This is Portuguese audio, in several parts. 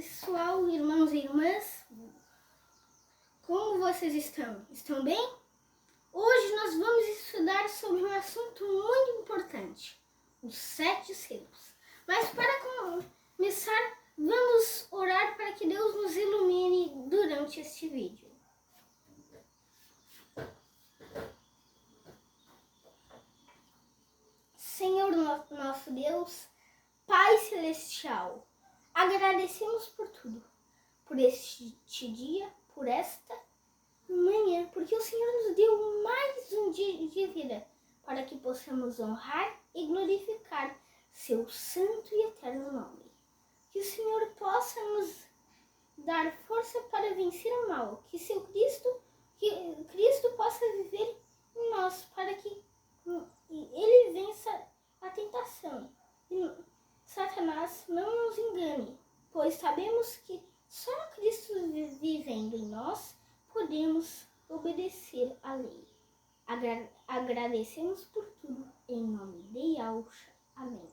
pessoal, irmãos e irmãs, como vocês estão? Estão bem? Hoje nós vamos estudar sobre um assunto muito importante, os 7 selos. Mas para começar, vamos orar para que Deus nos ilumine durante este vídeo. Senhor nosso Deus, Pai Celestial, agradecemos por tudo, por este dia, por esta manhã, porque o Senhor nos deu mais um dia de vida para que possamos honrar e glorificar seu santo e eterno nome. Que o Senhor possa nos dar força para vencer o mal, que Cristo possa viver em nós para que ele vença a tentação. E Satanás não nos engane, pois sabemos que só Cristo vivendo em nós podemos obedecer à lei. Agradecemos por tudo, em nome de Yahusha. Amém.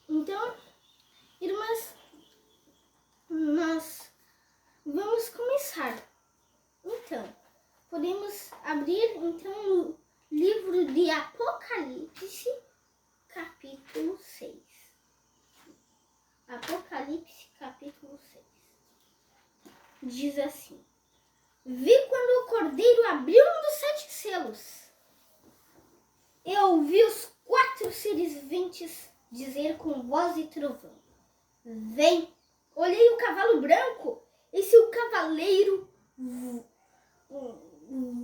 Então, irmãs, nós vamos começar. Então, podemos abrir no livro de Apocalipse, capítulo 6. Apocalipse, capítulo 6. Diz assim: Vi quando o Cordeiro abriu um dos 7 selos. Eu ouvi os 4 seres viventes dizer com voz de trovão: Vem! Olhei o cavalo branco, e seu cavaleiro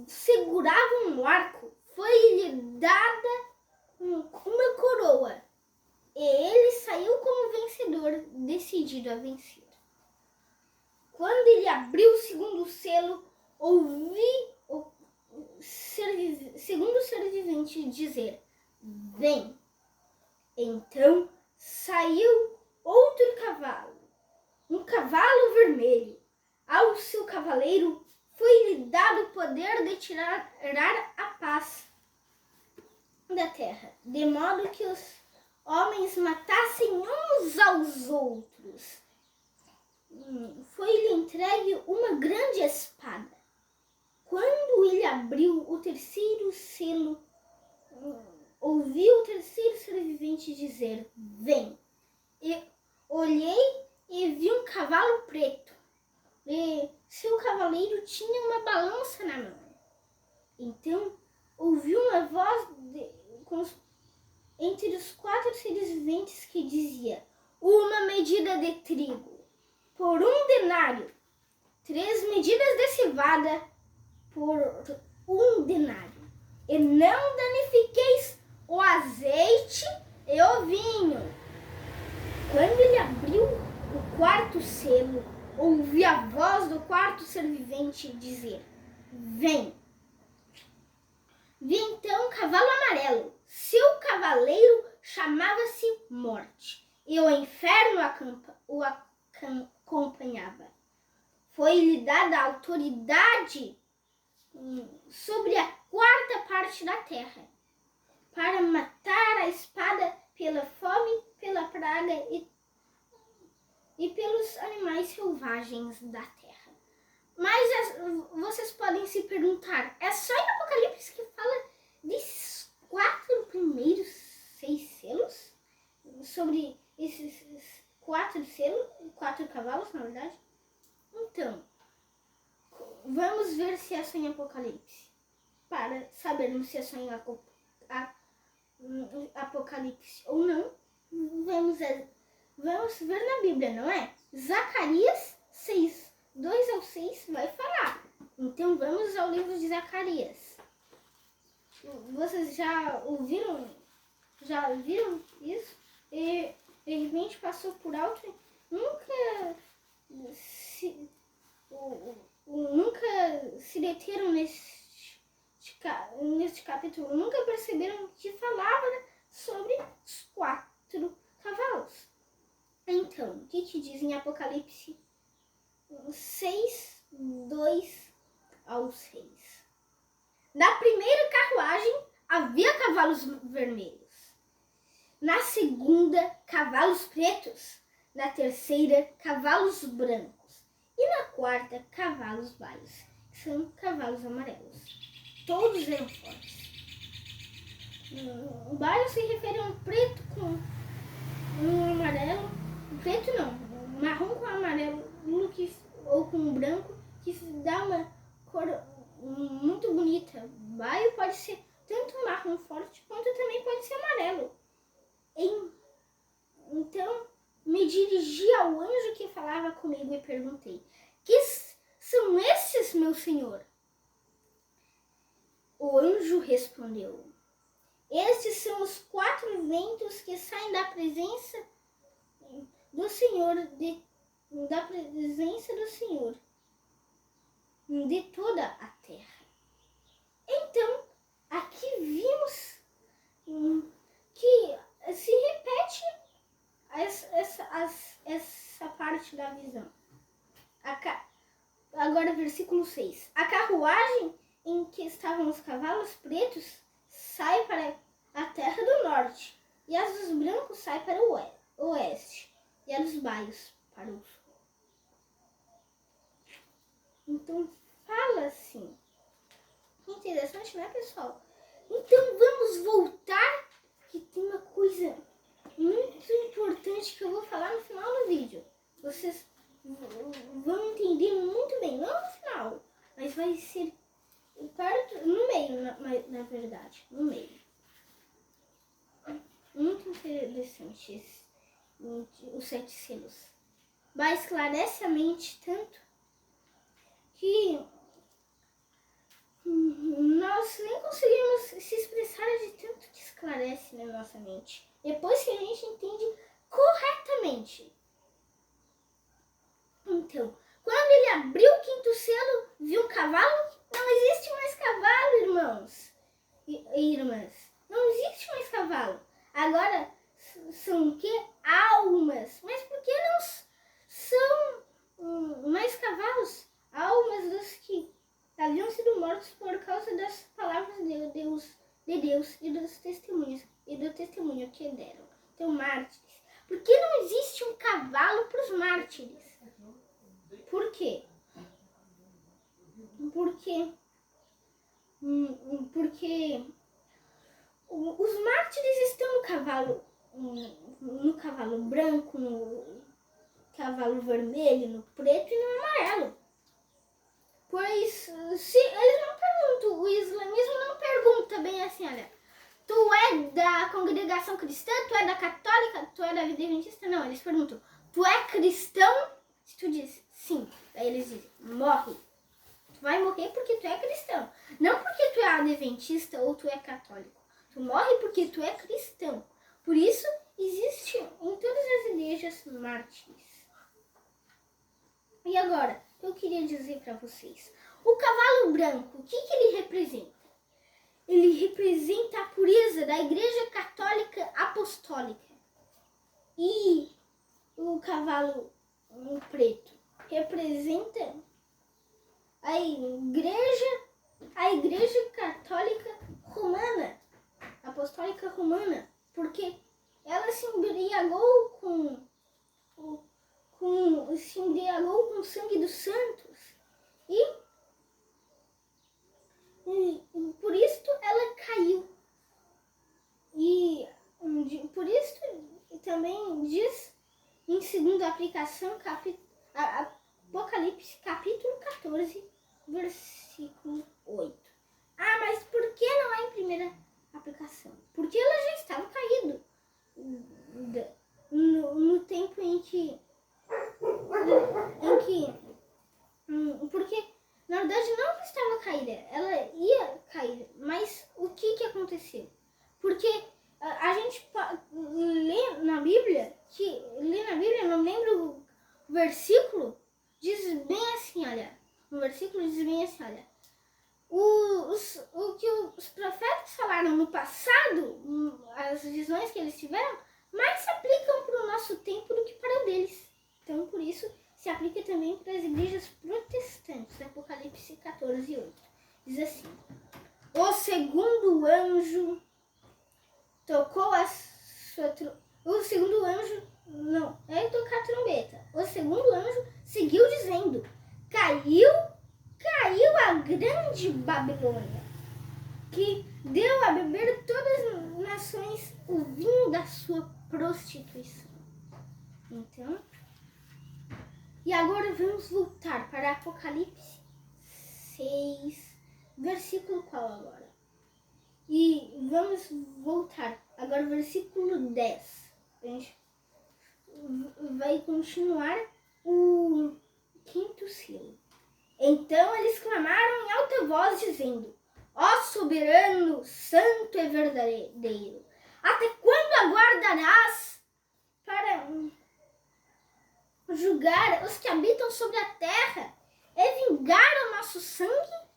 segurava um arco. Foi-lhe dada uma coroa, e ele saiu como vencedor, decidido a vencer. Quando ele abriu o segundo selo, ouvi o segundo ser vivente dizer: Vem! Então saiu outro cavalo, um cavalo vermelho. Ao seu cavaleiro foi-lhe dado o poder de tirar a paz da terra, de modo que os homens matassem uns aos outros. Foi-lhe entregue uma grande espada. Quando ele abriu o terceiro selo, ouvi o terceiro ser vivente dizer: Vem! E olhei e vi um cavalo preto. E seu cavaleiro tinha uma balança na mão. Então ouvi uma voz entre os 4 seres viventes que dizia: uma medida de trigo por 1 denário, 3 medidas de cevada por 1 denário. E não danifiqueis o azeite e o vinho. Quando ele abriu o 4º selo, ouvi a voz do 4º ser vivente dizer: Vem! Vi então um cavalo amarelo. Seu cavaleiro chamava-se Morte, e o inferno o acompanhava. Foi-lhe dada a autoridade sobre a 4ª parte da terra, para matar a espada, pela fome, pela praga e pelos animais selvagens da terra. Mas vocês podem se perguntar: é só em Apocalipse que fala desses 4 primeiros 6 selos? Sobre esses 4 selos, 4 cavalos, na verdade? Então, vamos ver se é só em Apocalipse, para sabermos se é só em Apocalipse ou não. Vamos ver na Bíblia, não é? Zacarias 6, 2 ao 6 vai falar. Então vamos ao livro de Zacarias. Vocês já ouviram? Já viram isso? E de repente passou por alto? Nunca se deteram neste capítulo? Nunca perceberam que falava sobre os 4 cavalos? Então, o que diz em Apocalipse 6, 2 aos reis. Na primeira carruagem havia cavalos vermelhos. Na segunda, cavalos pretos. Na terceira, cavalos brancos. E na quarta, cavalos baios, que são cavalos amarelos. Todos eram fortes. O baio se refere a um preto com um amarelo. Preto não, marrom com amarelo ou com branco, que dá uma cor muito bonita. Baio pode ser tanto marrom forte quanto também pode ser amarelo. Então, me dirigi ao anjo que falava comigo e perguntei: que são esses, meu senhor? O anjo respondeu: estes são os 4 ventos que saem da presença do Senhor, da presença do Senhor, de toda a terra. Então, aqui vimos que se repete essa parte da visão. Agora, versículo 6. A carruagem em que estavam os cavalos pretos sai para a terra do norte, e as dos brancos sai para o oeste, e a dos baios para o sul. Então, fala assim. Interessante, né, pessoal? Então, vamos voltar, que tem uma coisa muito importante que eu vou falar no final do vídeo. Vocês vão entender muito bem, não no final, mas vai ser perto, no meio, na verdade, no meio. Muito interessante os 7 selos. Mas esclarece a mente tanto que nós nem conseguimos se expressar de tanto que esclarece na nossa mente. Depois que a gente entende corretamente. Então, quando ele abriu o 5º selo, viu um cavalo. Não existe mais cavalo, irmãos e irmãs. Não existe mais cavalo. Agora são o quê? Almas. Mas por que não são mais cavalos? Almas dos que haviam sido mortos por causa das palavras de Deus e dos testemunhos e do testemunho que deram. Então, mártires. Por que não existe um cavalo para os mártires? Por quê? Porque os mártires estão no cavalo branco, no cavalo vermelho, no preto e no amarelo. Pois se eles não perguntam, o islamismo não pergunta bem assim, olha, tu é da congregação cristã, tu é da católica, tu é da adventista? Não, eles perguntam, tu é cristão? Se tu diz sim, daí eles dizem, morre. Tu vai morrer porque tu é cristão, não porque tu é adventista ou tu é católico. Tu morre porque tu é cristão. Por isso, existe em todas as igrejas mártires. E agora, eu queria dizer para vocês, o cavalo branco, o que ele representa? Ele representa a pureza da Igreja Católica Apostólica. E o cavalo preto representa a Igreja Católica Romana, Apostólica Romana, porque ela se embriagou com o sangue dos santos e por isso ela caiu. E por isso também diz em 2ª aplicação, Apocalipse capítulo 14, versículo 8. Ah, mas por que não é em primeira aplicação? Porque ela já estava caída no tempo em que porque na verdade não estava caída, ela ia cair, mas o que aconteceu? Porque a gente lê na Bíblia, não lembro o versículo, diz bem assim, olha, o que os profetas falaram no passado, as visões que eles tiveram, mais se aplicam para o nosso tempo do que para o deles. Então, por isso, se aplica também para as igrejas protestantes, Apocalipse 14. 14:8. Diz assim: o segundo anjo tocou a sua o segundo anjo não, é tocar a trombeta. O segundo anjo seguiu dizendo: caiu a grande Babilônia, que deu a beber todas as nações o vinho da sua prostituição. Então, e agora vamos voltar para Apocalipse 6, versículo qual agora? E vamos voltar agora ao versículo 10. A gente vai continuar o quinto selo. Então eles clamaram em alta voz, dizendo: ó soberano, santo e verdadeiro, até quando aguardarás para julgar os que habitam sobre a terra e vingar o nosso sangue?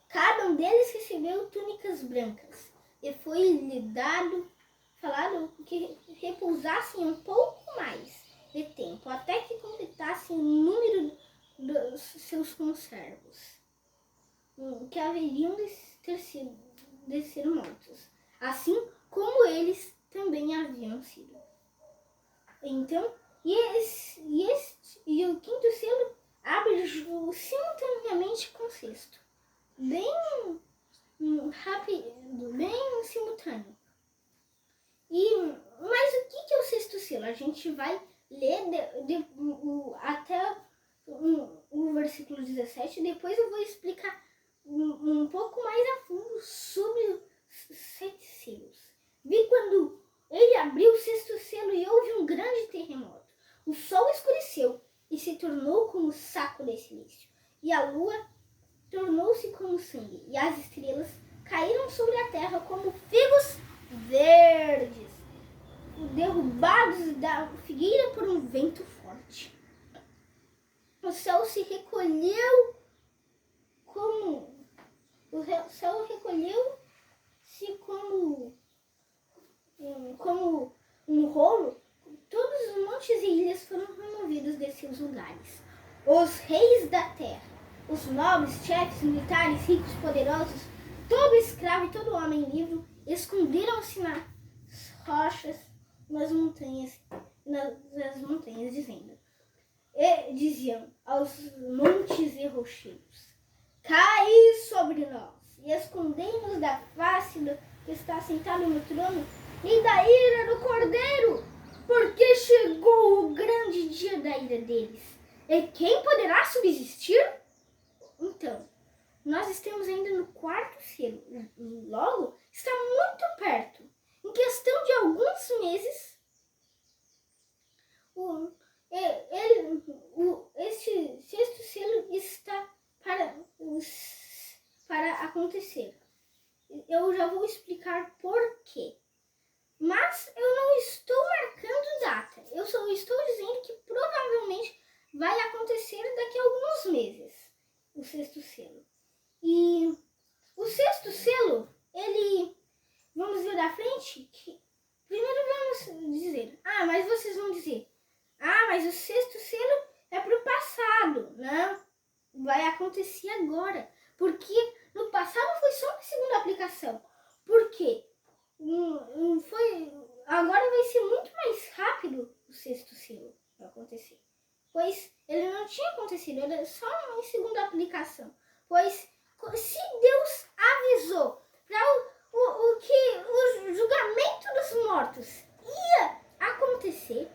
Cada um deles recebeu túnicas brancas, e foi-lhe falado que repousassem um pouco mais de tempo, até que completassem o número dos seus conservos, que haveriam de ser mortos, assim como eles também haviam sido. Então, e o quinto selo abre simultaneamente com o sexto, bem rápido, bem simultâneo. Mas o que é o sexto selo? A gente vai ler até o versículo 17, depois eu vou explicar um pouco mais a fundo sobre os 7 selos. Vi quando ele abriu o sexto selo e houve um grande terremoto. O sol escureceu e se tornou como saco de silício, e a lua tornou-se como sangue, e as estrelas caíram sobre a terra como figos verdes, derrubados da figueira por um vento forte. O céu se recolheu como um rolo. Todos os montes e ilhas foram removidos de seus lugares. Os reis da terra, os nobres, chefes, militares, ricos, poderosos, todo escravo e todo homem livre, esconderam-se nas rochas, nas montanhas, dizendo, e diziam aos montes e rochedos: caí sobre nós, e escondei-nos da face do que está sentado no trono e da ira do Cordeiro, porque chegou o grande dia da ira deles. E quem poderá subsistir? Então, nós estamos ainda no quarto selo. Logo, está muito perto. Em questão de alguns meses, este sexto selo está para acontecer. Eu já vou explicar por quê. Mas eu não estou marcando data. Eu só estou dizendo que provavelmente vai acontecer daqui a alguns meses, o sexto selo. E o sexto selo, vamos ver à frente, que primeiro vamos dizer, mas vocês vão dizer, mas o sexto selo é para o passado. Não, vai acontecer agora, porque no passado foi só uma segunda aplicação. Por quê? Agora vai ser muito mais rápido o sexto selo para acontecer, pois ele não tinha acontecido, era só uma segunda aplicação. Pois se Deus avisou para o julgamento dos mortos ia acontecer,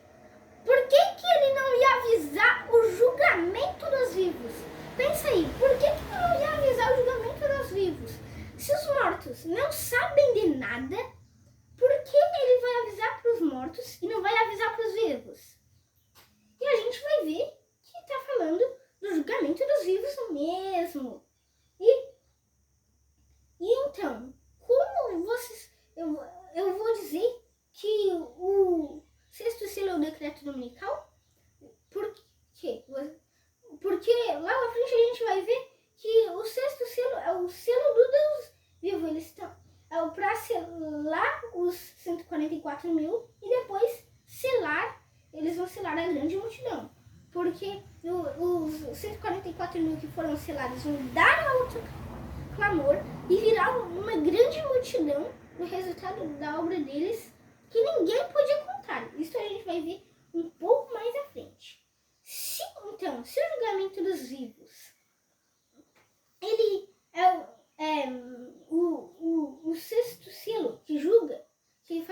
por que ele não ia avisar o julgamento dos vivos? Pensa aí, por que ele não ia avisar o julgamento dos vivos? Se os mortos não sabem de nada, por que ele vai avisar para os mortos e não vai avisar para os vivos? E a gente vai ver que está falando do julgamento dos vivos mesmo. E então, como vocês... Eu vou dizer que o sexto selo é o decreto dominical. Por quê? Porque lá na frente a gente vai ver que o sexto selo é o selo do Deus vivo. Eles estão para selar os 144 mil e depois eles vão selar a grande multidão. porque os 144 mil que foram selados vão dar alto clamor e virar uma grande multidão no resultado da obra deles que ninguém podia contar. Isso a gente vai ver um pouco mais à frente. Se o julgamento dos vivos ele é o sexto selo que julga, que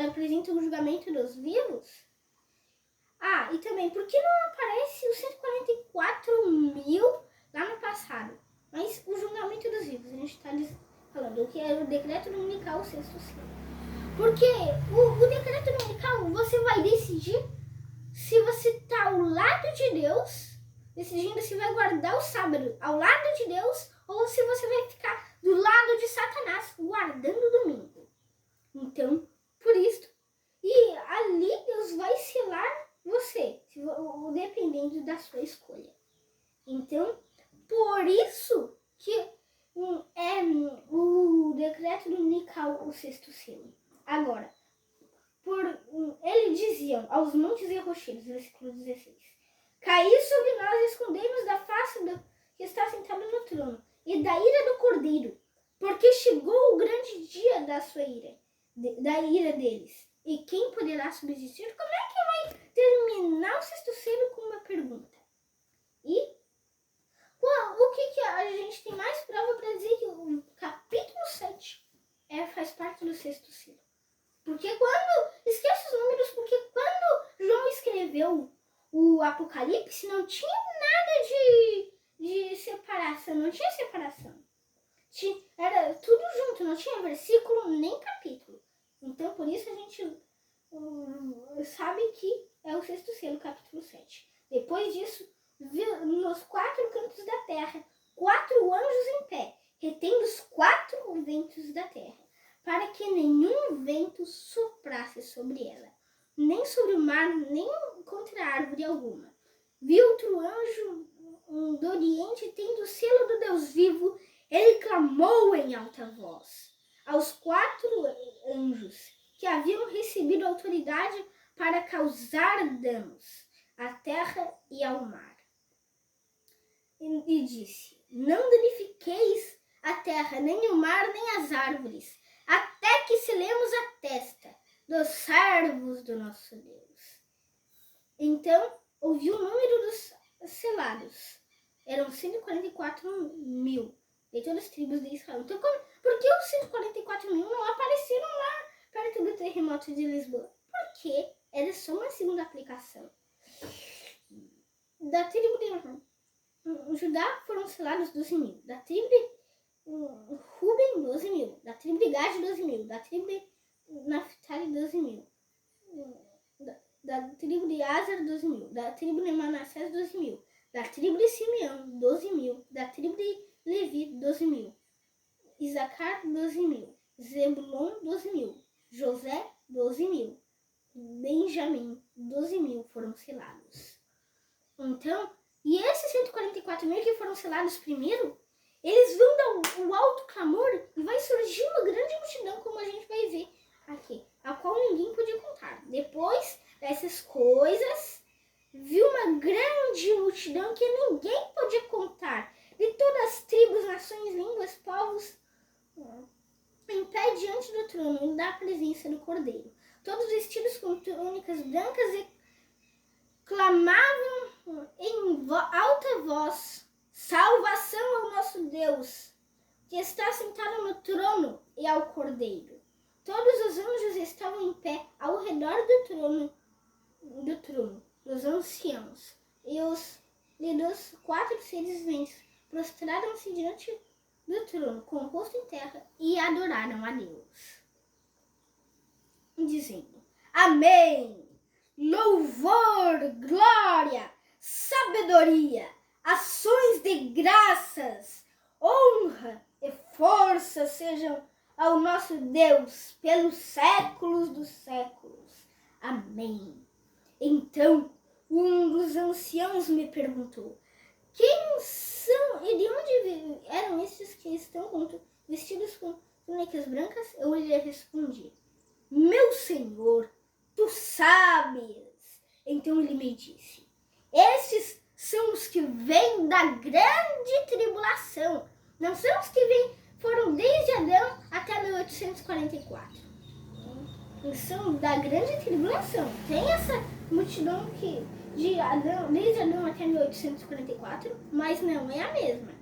apresenta o julgamento dos vivos. E também, por que não aparece os 144 mil lá no passado? Mas o julgamento dos vivos, a gente está falando que é o decreto dominical, o sexto selo. Porque o decreto dominical, você vai decidir se você está ao lado de Deus, decidindo se vai guardar o sábado ao lado de Deus, ou se você vai ficar do lado de Satanás, guardando o domingo. Então, por isso, e ali Deus vai selar você, dependendo da sua escolha. Então, por isso que o decreto dominical, o sexto selo. Agora, ele dizia aos montes e rochedos, versículo 16, caí sobre nós e escondei-nos da face do que está sentado no trono e da ira do Cordeiro, porque chegou o grande dia da sua ira, da ira deles. E quem poderá subsistir? Como é que vai terminar o sexto selo com uma pergunta? E o que a gente tem mais prova para dizer que o capítulo 7 faz parte do sexto selo? Porque esquece os números, porque quando João escreveu o Apocalipse, não tinha nada de separação, não tinha separação. Era tudo junto, não tinha versículo nem capítulo. Então, por isso a gente sabe que é o sexto selo, capítulo 7. Depois disso, nos 4 cantos da terra, 4 anjos em pé, retendo os 4 ventos da terra, para que nenhum vento soprasse sobre ela, nem sobre o mar, nem contra árvore alguma. Vi outro anjo do Oriente, tendo o selo do Deus vivo, ele clamou em alta voz aos 4 anjos que haviam recebido autoridade para causar danos à terra e ao mar. E disse, não danifiqueis a terra, nem o mar, nem as árvores, até que selemos a testa dos servos do nosso Deus. Então, ouviu o número dos selados. Eram 144 mil de todas as tribos de Israel. Então, por que os 144 mil não apareceram lá perto do terremoto de Lisboa? Porque era só uma segunda aplicação. Da tribo de Judá foram selados 12 mil. Da tribo de Ruben, 12 mil. Da tribo de Gad, 12 mil. Da tribo de Naftali, 12 mil. Da tribo de Aser, 12 mil. Da tribo de Manassés, 12 mil. Da tribo de Simeão, 12 mil. Da tribo de Levi, 12 mil. Isacar, 12 mil. Zebulon, 12 mil. José, 12 mil. Benjamim, 12 mil foram selados. Então, e esses 144 mil que foram selados primeiro, eles vão dar o alto clamor e vai surgir uma grande multidão, como a gente vai ver aqui, a qual ninguém podia contar. Depois dessas coisas, viu uma grande multidão que ninguém podia contar, de todas as tribos, nações, línguas, povos, em pé diante do trono e da presença do Cordeiro. Todos vestidos com túnicas brancas e clamavam em alta voz, salvação ao nosso Deus, que está sentado no trono e ao Cordeiro. Todos os anjos estavam em pé ao redor do trono, dos anciãos e dos 4 seres viventes, prostraram-se diante do trono com o rosto em terra e adoraram a Deus, dizendo, Amém! Louvor, glória, sabedoria, ações de graças, honra e força sejam ao nosso Deus pelos séculos dos séculos. Amém. Então, um dos anciãos me perguntou, quem são e de onde eram esses que estão vestidos com túnicas brancas? Eu lhe respondi, meu Senhor, tu sabes. Então ele me disse, Estes são os que vêm da grande tribulação. Não são os que foram desde Adão até 1844. Eles são da grande tribulação. Tem essa multidão que desde Adão até 1844, mas não é a mesma.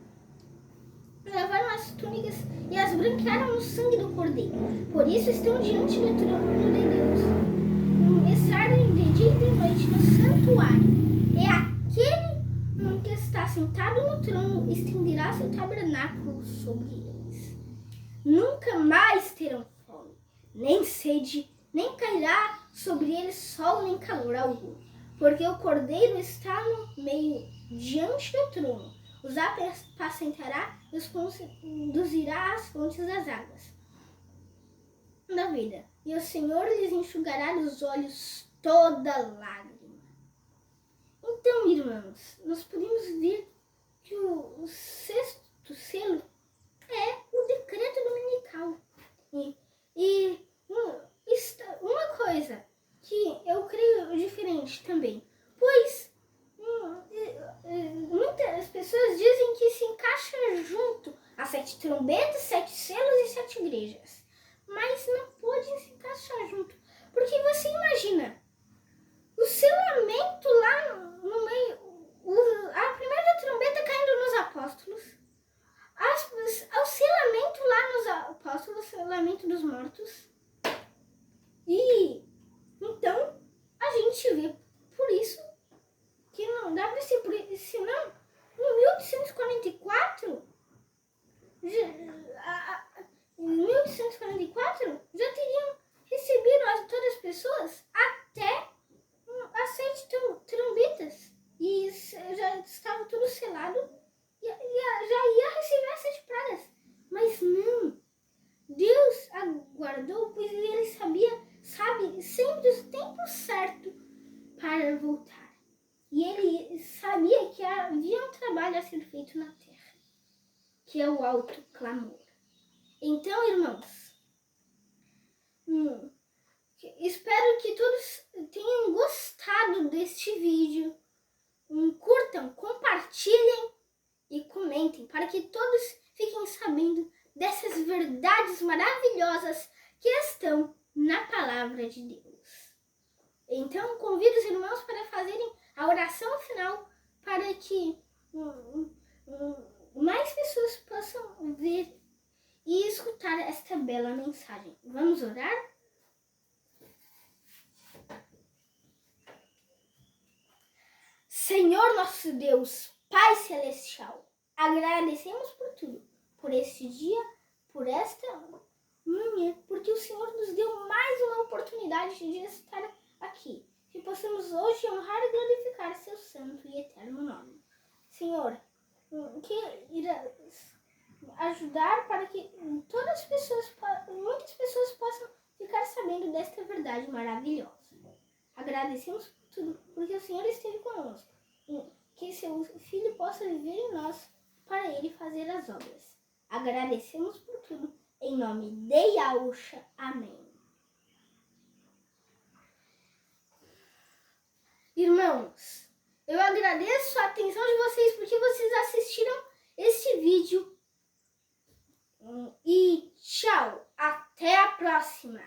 Lavaram as túnicas e as branquearam no sangue do Cordeiro. Por isso estão diante do trono de Deus. Estarem de dia e de noite no santuário. É aquele que está sentado no trono estenderá seu tabernáculo sobre eles. Nunca mais terão fome, nem sede, nem cairá sobre eles sol nem calor algum. Porque o Cordeiro está no meio, diante do trono. Os apacentará e os conduzirá às fontes das águas da vida. E o Senhor lhes enxugará dos olhos toda lágrima. Então, irmãos, nós podemos ver que o sexto selo é o decreto dominical. E uma coisa que eu creio diferente também, pois muitas pessoas dizem que se encaixa junto as 7 trombetas, 7 selos e 7 igrejas. Mas não pode se encaixar junto. Porque você imagina, o selamento lá no meio, a primeira trombeta caindo nos apóstolos, o selamento lá nos apóstolos, o selamento dos mortos. E então a gente vê por isso que não dá para ser por isso, senão em 1844 já teriam recebido todas as pessoas até as 7 trombetas e já estava tudo selado e já ia receber as 7 pragas. Mas não, Deus aguardou, pois ele sabe sempre o tempo certo para voltar. E ele sabia que havia um trabalho a ser feito na terra, que é o alto clamor. Então, irmãos, espero que todos tenham gostado deste vídeo. Curtam, compartilhem e comentem para que todos fiquem sabendo dessas verdades maravilhosas que estão na palavra de Deus. Então, convido os irmãos para fazerem a oração final para que mais pessoas possam ver e escutar esta bela mensagem. Vamos orar? Senhor nosso Deus, Pai Celestial, agradecemos por tudo, por este dia, por esta manhã, porque o Senhor nos deu mais uma oportunidade de estar aqui, que possamos hoje honrar e glorificar seu santo e eterno nome. Senhor, que irás ajudar para que muitas pessoas possam ficar sabendo desta verdade maravilhosa. Agradecemos por tudo, porque o Senhor esteve conosco, e que seu Filho possa viver em nós, para ele fazer as obras. Agradecemos por tudo, em nome de Yahushua. Amém. Irmãos, eu agradeço a atenção de vocês, porque vocês assistiram este vídeo. E tchau, até a próxima!